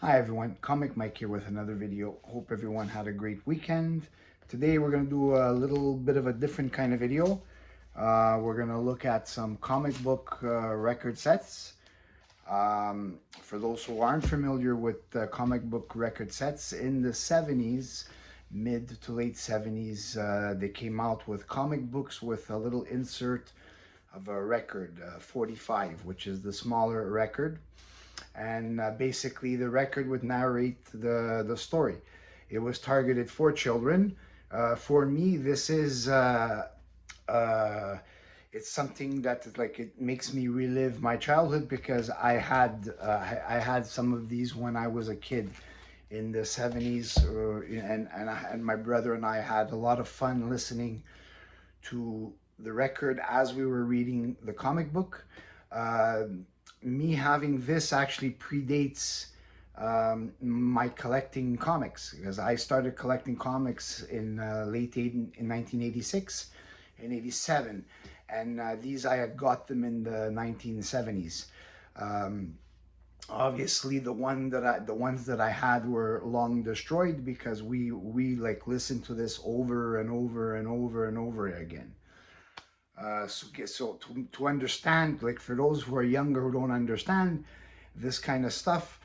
Hi everyone, Comic Mike here with another video. Hope everyone had a great weekend. Today we're going to do a little bit of a different kind of video. We're going to look at some comic book record sets. For those who aren't familiar with comic book record sets, in the 70s, mid to late 70s, they came out with comic books with a little insert of a record, 45, which is the smaller record. And basically the record would narrate the story. It was targeted for children. For me, this is uh, it's something that is like it makes me relive my childhood because I had some of these when I was a kid in the 70s, and my brother and I had a lot of fun listening to the record as we were reading the comic book. Uh, Me having this actually predates my collecting comics because I started collecting comics in in 1986 and 87, and these I had got them in the 1970s. Um, Obviously, the ones that I had were long destroyed because we like listened to this over and over and over and over again. To understand, like for those who are younger who don't understand this kind of stuff,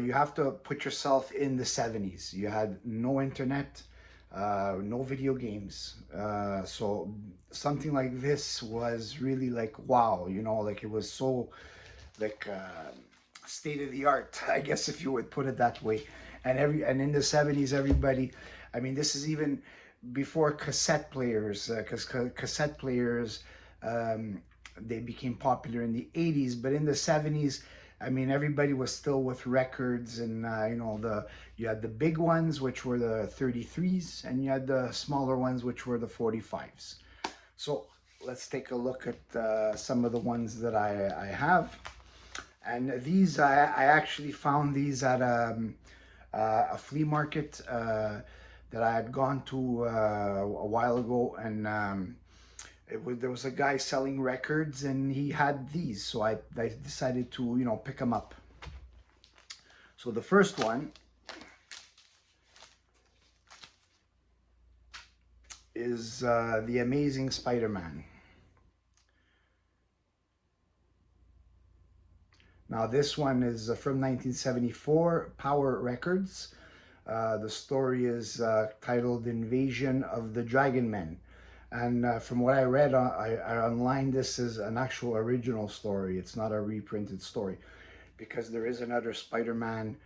you have to put yourself in the 70s. You had no internet, no video games. So something like this was really like, wow, like it was so like state of the art, I guess if you would put it that way. And in the 70s, everybody, I mean, this is even before cassette players, because cassette players they became popular in the 80s, but in the 70s, I mean, everybody was still with records, and you had the big ones, which were the 33s, and you had the smaller ones, which were the 45s. So let's take a look at some of the ones that I have. And these, I actually found these at a flea market that I had gone to a while ago, and there was a guy selling records, and he had these, so I decided to pick them up. So the first one is the Amazing Spider-Man. Now this one is from 1974, Power Records. The story is titled Invasion of the Dragon Men. And from what I read online, this is an actual original story. It's not a reprinted story because there is another Spider-Man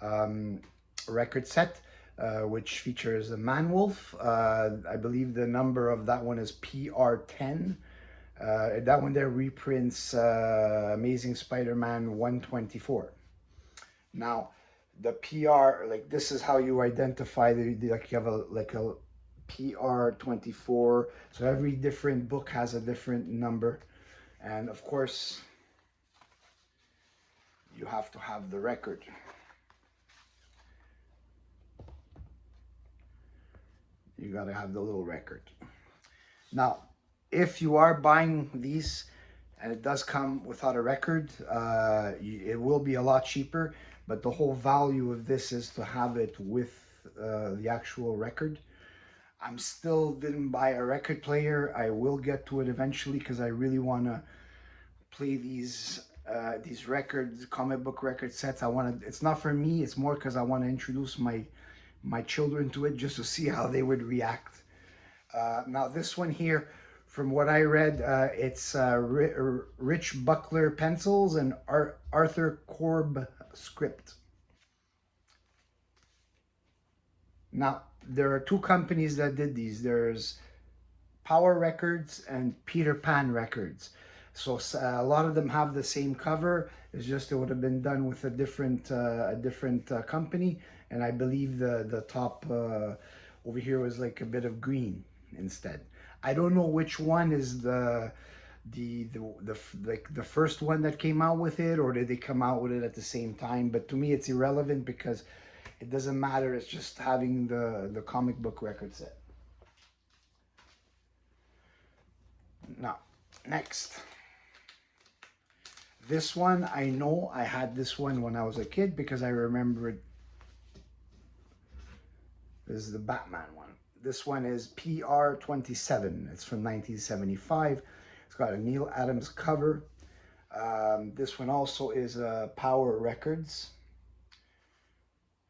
um, record set which features a Man-Wolf. I believe the number of that one is PR10. That one there reprints Amazing Spider-Man 124. Now, the PR, like this is how you identify like you have a PR24. So every different book has a different number. And of course, you have to have the record. You got to have the little record. Now, if you are buying these and it does come without a record, it will be a lot cheaper, but the whole value of this is to have it with the actual record. I'm still didn't buy a record player. I will get to it eventually because I really want to play these records, comic book record sets. I want to. It's not for me. It's more because I want to introduce my children to it just to see how they would react. Now this one here, from what I read, it's Rich Buckler pencils and Arthur Korb script. Now there are two companies that did these. There's Power Records and Peter Pan Records. So a lot of them have the same cover. It's just it would have been done with a different company, and I believe the top over here was like a bit of green instead. I don't know which one is the first one that came out with it, or did they come out with it at the same time? But to me, it's irrelevant because it doesn't matter. It's just having the comic book record set. Now, next, This one, I know I had this one when I was a kid because I remember it. This is the Batman one. This one is PR-27. It's from 1975. It's got a Neil Adams cover. This one also is Power Records.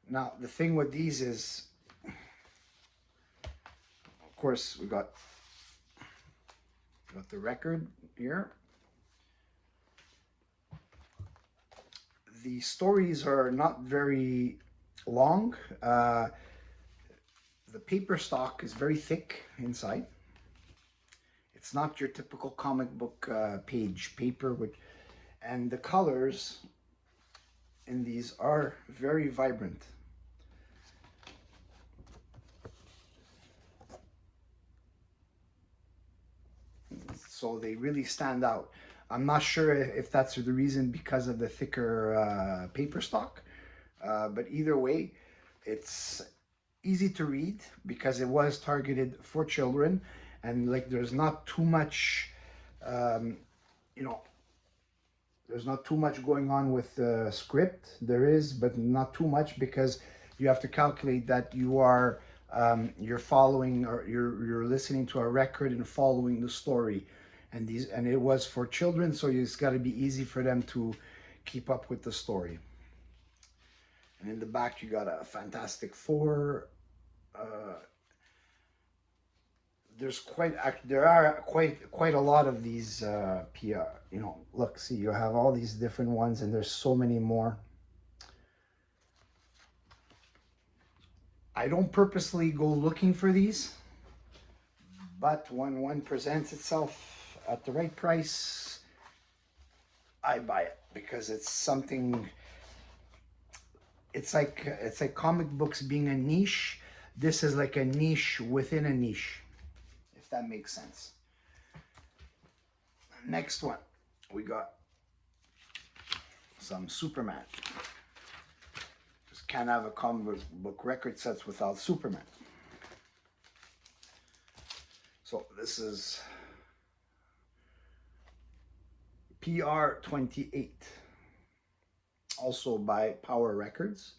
Now, the thing with these is, of course, we got the record here. The stories are not very long. The paper stock is very thick inside. It's not your typical comic book page paper, and the colors in these are very vibrant. So they really stand out. I'm not sure if that's the reason because of the thicker paper stock, but either way, it's easy to read because it was targeted for children, and like there's not too much, um, you know, there's not too much going on with the script. There is, but not too much because you have to calculate that you're following or you're listening to a record and following the story, and it was for children, so it's got to be easy for them to keep up with the story. And in the back, you got a Fantastic Four. Uh, there are quite a lot of these PR. Look, see, you have all these different ones, and there's so many more. I don't purposely go looking for these, but when one presents itself at the right price, I buy it because it's something. It's like comic books being a niche. This is like a niche within a niche, if that makes sense. Next one, we got some Superman. Just can't have a comic book record sets without Superman. So this is PR-28, also by Power Records.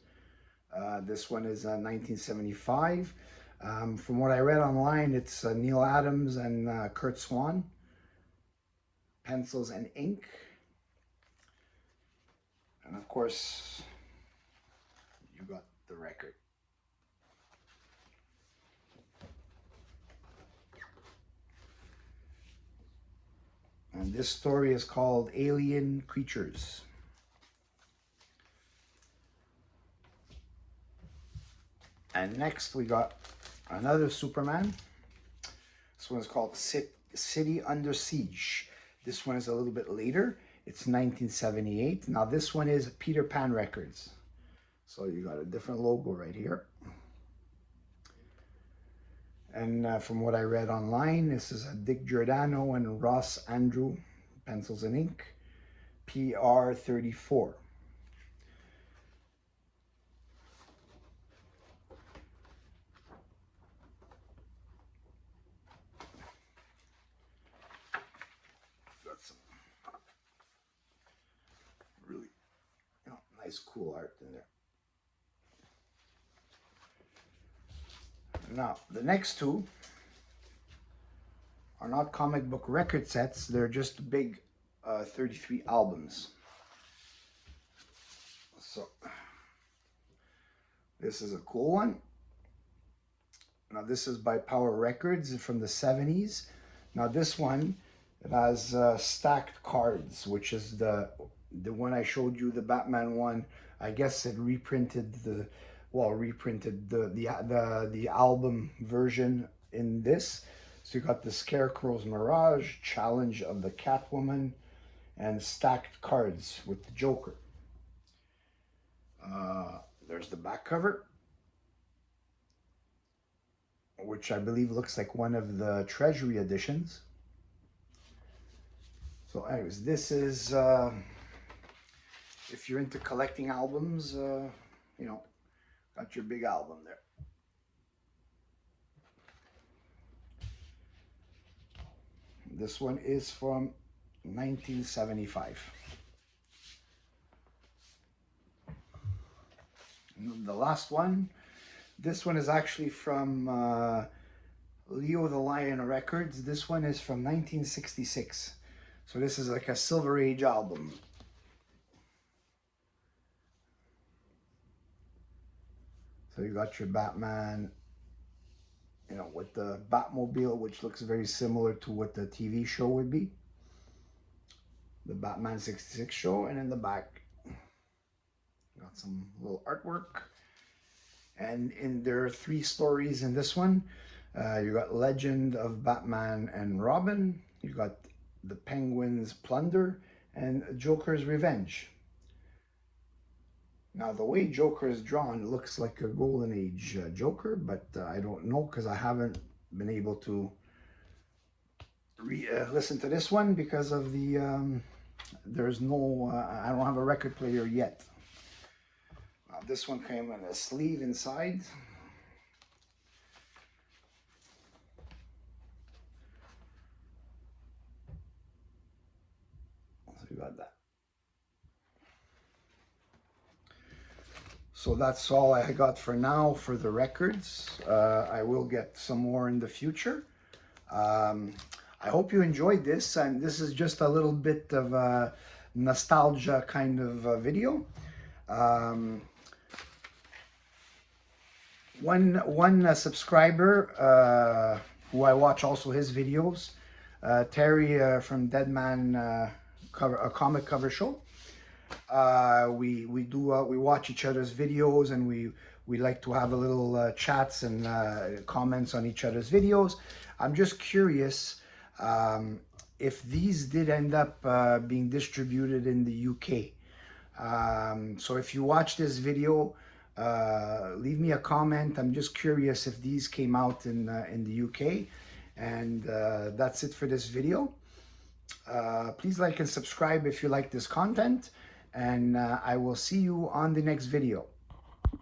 This one is 1975. From what I read online, it's Neil Adams and Kurt Swan. Pencils and ink. And of course, you got the record. And this story is called Alien Creatures. And next we got another Superman. This one is called City Under Siege. This one is a little bit later. It's 1978. Now this one is Peter Pan Records. So you got a different logo right here. And from what I read online, this is Dick Giordano and Ross Andrew, pencils and ink, PR-34. Got some really nice, cool art in there. Now, the next two are not comic book record sets. They're just big 33 albums. So, this is a cool one. Now, this is by Power Records from the 70s. Now, this one, it has stacked cards, which is the one I showed you, the Batman one. I guess it reprinted the album version in this. So you got the Scarecrow's Mirage, Challenge of the Catwoman, and stacked cards with the Joker. There's the back cover, which I believe looks like one of the Treasury editions. So anyways, this is, if you're into collecting albums, got your big album there. This one is from 1975. And the last one, this one is actually from Leo the Lion Records. This one is from 1966. So this is like a Silver Age album. So you got your Batman, you know, with the Batmobile, which looks very similar to what the TV show would be. The Batman 66 show, and in the back, got some little artwork. And there are 3 stories in this one. You got Legend of Batman and Robin. You got the Penguin's Plunder and Joker's Revenge. Now, the way Joker is drawn, it looks like a Golden Age Joker, but I don't know because I haven't been able to listen to this one because of the, there's no, I don't have a record player yet. This one came in a sleeve inside. So you got that. So that's all I got for now for the records. I will get some more in the future. I hope you enjoyed this, and this is just a little bit of a nostalgia kind of video. One subscriber who I watch also his videos, Terry from Deadman comic cover show. We watch each other's videos, and we like to have a little chats and comments on each other's videos. I'm just curious if these did end up being distributed in the UK. So if you watch this video, leave me a comment. I'm just curious if these came out in the UK. And that's it for this video. Please like and subscribe if you like this content, and I will see you on the next video.